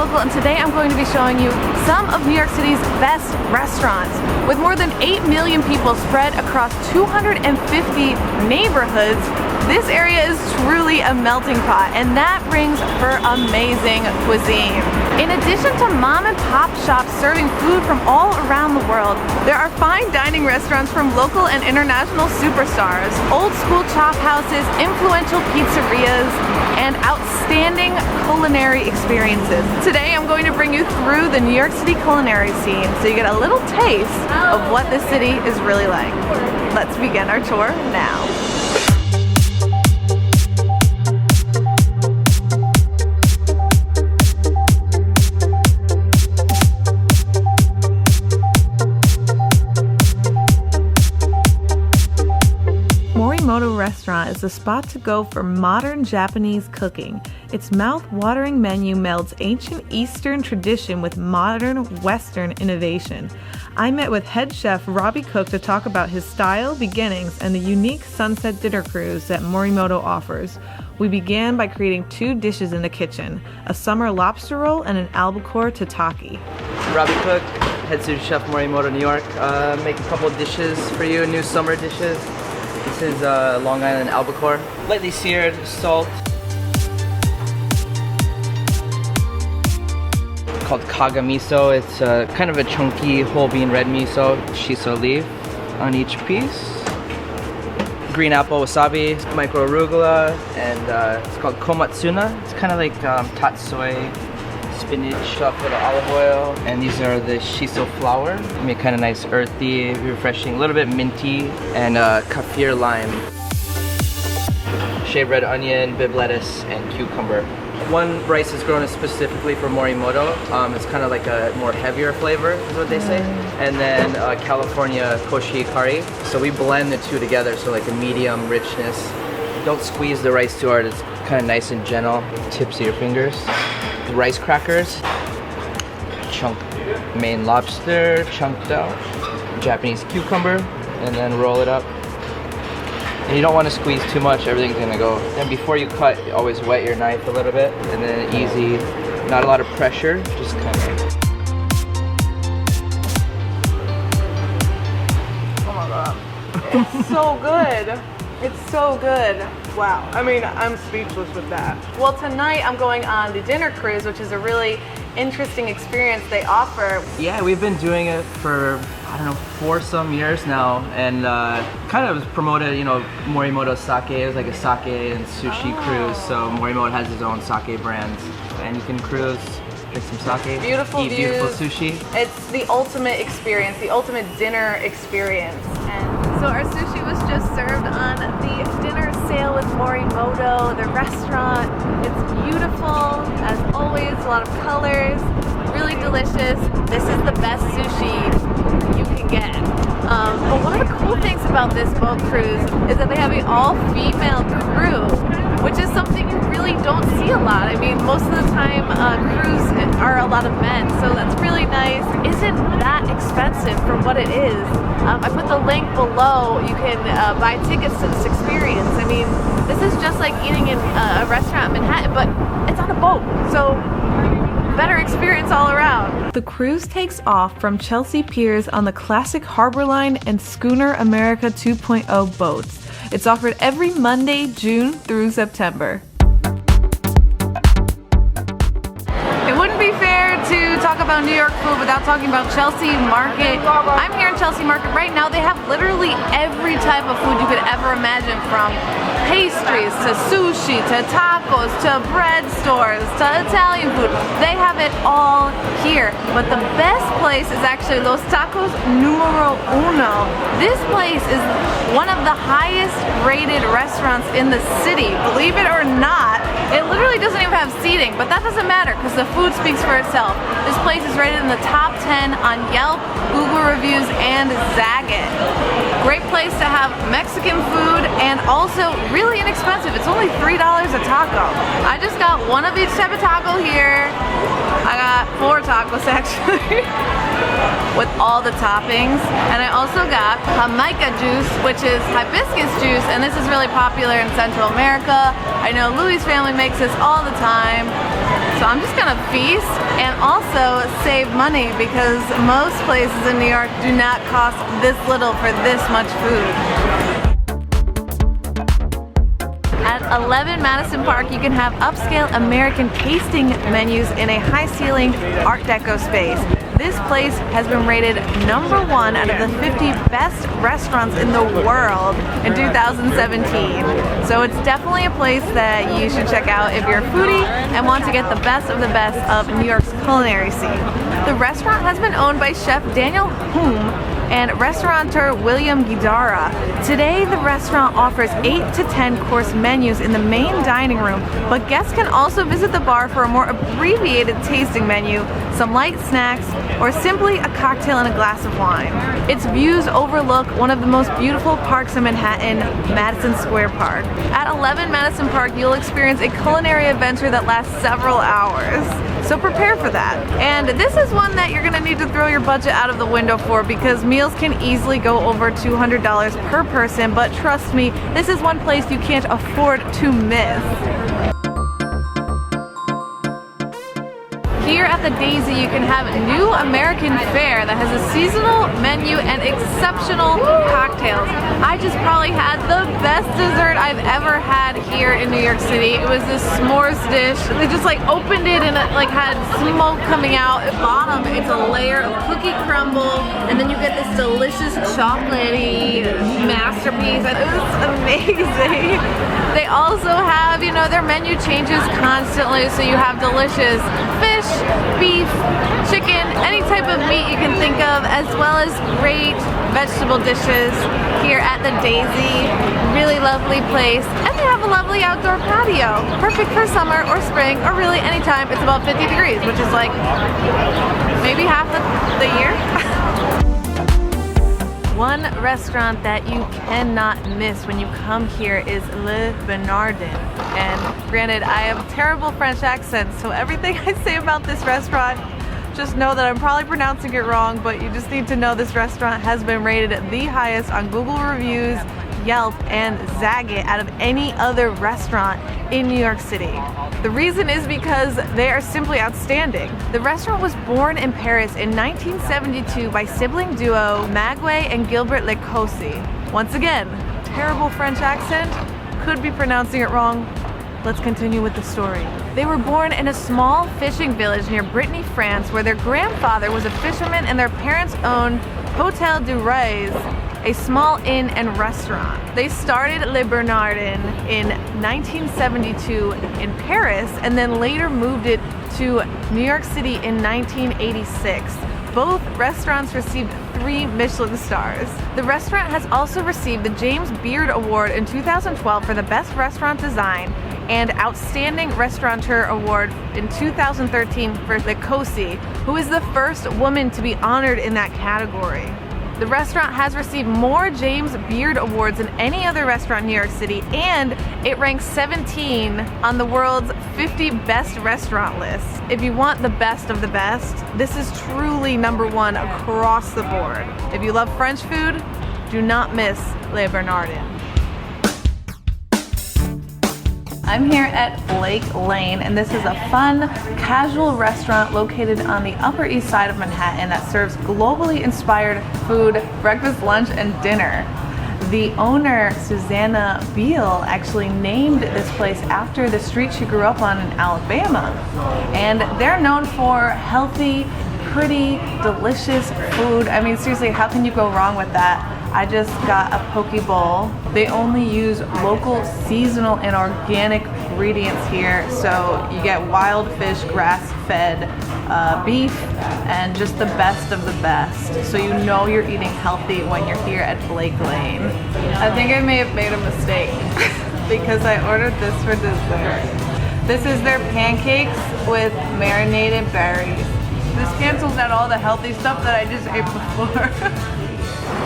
Local, and today I'm going to be showing you some of New York City's best restaurants. With more than 8 million people spread across 250 neighborhoods, this area is truly a melting pot, and that brings for amazing cuisine. In addition to mom and pop shops serving food from all around the world, there are fine dining restaurants from local and international superstars, old school chop houses, influential pizzerias, and outstanding culinary experiences. Today I'm going to bring you through the New York City culinary scene so you get a little taste of what this city is really like. Let's begin our tour now. Morimoto restaurant is the spot to go for modern Japanese cooking. Its mouth-watering menu melds ancient Eastern tradition with modern Western innovation. I met with head chef Robbie Cook to talk about his style, beginnings, and the unique sunset dinner cruise that Morimoto offers. We began by creating 2 dishes in the kitchen, a summer lobster roll and an albacore tataki. Robbie Cook, head sous chef Morimoto, New York. Make a couple of dishes for you, new summer dishes. This is Long Island albacore, lightly seared, salt. It's called kaga miso. It's kind of a chunky whole bean red miso, shiso leaf on each piece. Green apple wasabi, micro arugula, and it's called komatsuna. It's kind of like tatsoi, spinach, stuffed with olive oil, and these are the shiso flour. Make kind of nice, earthy, refreshing, a little bit minty, and kaffir lime. Shaved red onion, bib lettuce, and cucumber. One rice is grown specifically for Morimoto. It's kind of like a more heavier flavor, is what they say. And then California koshi curry. So we blend the two together, so like a medium richness. Don't squeeze the rice too hard. It's kind of nice and gentle. Tips of your fingers. Rice crackers, chunk Maine lobster, chunked out, Japanese cucumber, and then roll it up. And you don't want to squeeze too much, everything's gonna go. And before you cut, you always wet your knife a little bit, and then easy, not a lot of pressure, just kind of. Oh my god, it's so good. It's so good. Wow. I mean, I'm speechless with that. Well, tonight I'm going on the dinner cruise, which is a really interesting experience they offer. Yeah, we've been doing it for, I don't know, 4 some years now, and kind of promoted, you know, Morimoto sake. It was like a sake and sushi cruise, so Morimoto has his own sake brands, and you can cruise, drink some sake, beautiful eat views. beautiful sushi. It's the ultimate experience, the ultimate dinner experience. And so our sushi was just served on the dinner sale with Morimoto, the restaurant. It's beautiful, as always, a lot of colors, really delicious. This is the best sushi you can get. But one of the cool things about this boat cruise is that they have an all-female crew, which is something you really don't see a lot. I mean, most of the time cruise are a lot of men, so that's really nice. Isn't that expensive for what it is? I put the link below. You can buy tickets to this experience. I mean, this is just like eating in a restaurant in Manhattan, but it's on a boat, so better experience all around. The cruise takes off from Chelsea Piers on the classic Harbor Line and Schooner America 2.0 boats. It's offered every Monday, June through September. It wouldn't be fair to talk about New York food without talking about Chelsea Market. I'm here in Chelsea Market right now. They have literally every type of food you could ever imagine, from pastries to sushi to tacos to bread stores to Italian food. They have it all here. But the best place is actually Los Tacos Numero Uno. This place is one of the highest rated restaurants in the city. Believe it or not, it literally doesn't even have seating, but that doesn't matter because the food speaks for itself. This place is rated in the top 10 on Yelp, Google reviews, and Zagat. Great place to have Mexican food, and also really inexpensive. It's only $3 a taco. I just got one of each type of taco here. I got 4 tacos actually with all the toppings, and I also got Jamaica juice, which is hibiscus juice, and this is really popular in Central America. I know Louis' family makes this all the time. So I'm just gonna feast and also save money because most places in New York do not cost this little for this much food. At 11 Madison Park, you can have upscale American tasting menus in a high-ceilinged Art Deco space. This place has been rated #1 out of the 50 best restaurants in the world in 2017. So it's definitely a place that you should check out if you're a foodie and want to get the best of New York's culinary scene. The restaurant has been owned by chef Daniel Hume and restaurateur William Guidara. Today, the restaurant offers 8 to 10 course menus in the main dining room, but guests can also visit the bar for a more abbreviated tasting menu, some light snacks, or simply a cocktail and a glass of wine. Its views overlook one of the most beautiful parks in Manhattan, Madison Square Park. At 11 Madison Park, you'll experience a culinary adventure that lasts several hours. So prepare for that. And this is one that you're gonna need to throw your budget out of the window for because meals can easily go over $200 per person, but trust me, this is one place you can't afford to miss. Here at the Daisy, you can have New American Fare that has a seasonal menu and exceptional cocktails. I just probably had the best dessert I've ever had here in New York City. It was this s'mores dish. They just like opened it and it like had smoke coming out. At the bottom, it's a layer of cookie crumble, and then you get this delicious chocolatey masterpiece. It was amazing. They also have, you know, their menu changes constantly, so you have delicious fish, beef, chicken, any type of meat you can think of, as well as great vegetable dishes here at the Daisy. Really lovely place. And they have a lovely outdoor patio. Perfect for summer or spring or really anytime. It's about 50 degrees, which is like maybe half the year. One restaurant that you cannot miss when you come here is Le Bernardin. And granted, I have a terrible French accent, so everything I say about this restaurant, just know that I'm probably pronouncing it wrong, but you just need to know this restaurant has been rated the highest on Google Reviews, Yelp, and Zagat out of any other restaurant in New York City. The reason is because they are simply outstanding. The restaurant was born in Paris in 1972 by sibling duo Magway and Gilbert Lecosi. Once again, terrible French accent, could be pronouncing it wrong. Let's continue with the story. They were born in a small fishing village near Brittany, France, where their grandfather was a fisherman and their parents owned Hotel du Rise, a small inn and restaurant. They started Le Bernardin in 1972 in Paris and then later moved it to New York City in 1986. Both restaurants received 3 Michelin stars. The restaurant has also received the James Beard Award in 2012 for the Best Restaurant Design and Outstanding Restaurateur Award in 2013 for Lecosi, who is the first woman to be honored in that category. The restaurant has received more James Beard Awards than any other restaurant in New York City, and it ranks 17 on the world's 50 best restaurant lists. If you want the best of the best, this is truly #1 across the board. If you love French food, do not miss Le Bernardin. I'm here at Blake Lane, and this is a fun, casual restaurant located on the Upper East Side of Manhattan that serves globally inspired food, breakfast, lunch, and dinner. The owner, Susanna Beal, actually named this place after the street she grew up on in Alabama. And they're known for healthy, pretty, delicious food. I mean, seriously, how can you go wrong with that? I just got a poke bowl. They only use local, seasonal, and organic ingredients here. So you get wild fish, grass-fed beef, and just the best of the best. So you know you're eating healthy when you're here at Blake Lane. I think I may have made a mistake because I ordered this for dessert. This is their pancakes with marinated berries. This cancels out all the healthy stuff that I just ate before.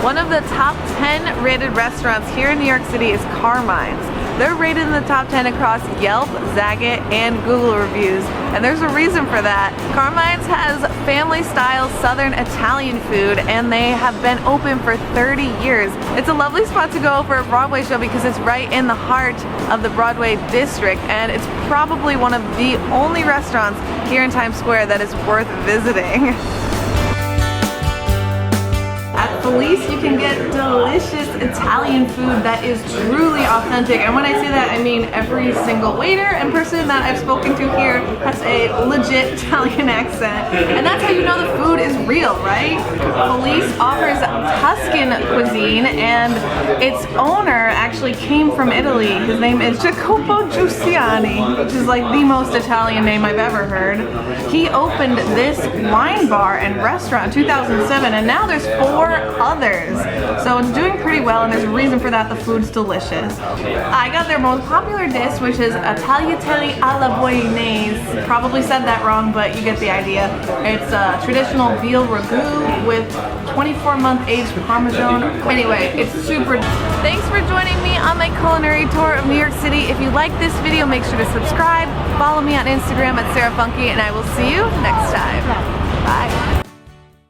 One of the top 10 rated restaurants here in New York City is Carmine's. They're rated in the top 10 across Yelp, Zagat, and Google reviews, and there's a reason for that. Carmine's has family-style Southern Italian food, and they have been open for 30 years. It's a lovely spot to go for a Broadway show because it's right in the heart of the Broadway district, and it's probably one of the only restaurants here in Times Square that is worth visiting. At Felice, you can get delicious Italian food that is truly authentic. And when I say that, I mean every single waiter and person that I've spoken to here has a legit Italian accent. And that's how you know the food is real, right? Felice offers Tuscan cuisine, and its owner actually came from Italy. His name is Jacopo Giussiani, which is like the most Italian name I've ever heard. He opened this wine bar and restaurant in 2007, and now there's 4 others. So it's doing pretty well, and there's a reason for that. The food's delicious. I got their most popular dish, which is tagliatelle alla bolognese. Probably said that wrong, but you get the idea. It's a traditional veal ragu with 24-month aged Parmesan. Anyway, it's super. Thanks for joining me on my culinary tour of New York City. If you like this video, make sure to subscribe. Follow me on Instagram at SarahFunky, and I will see you next time.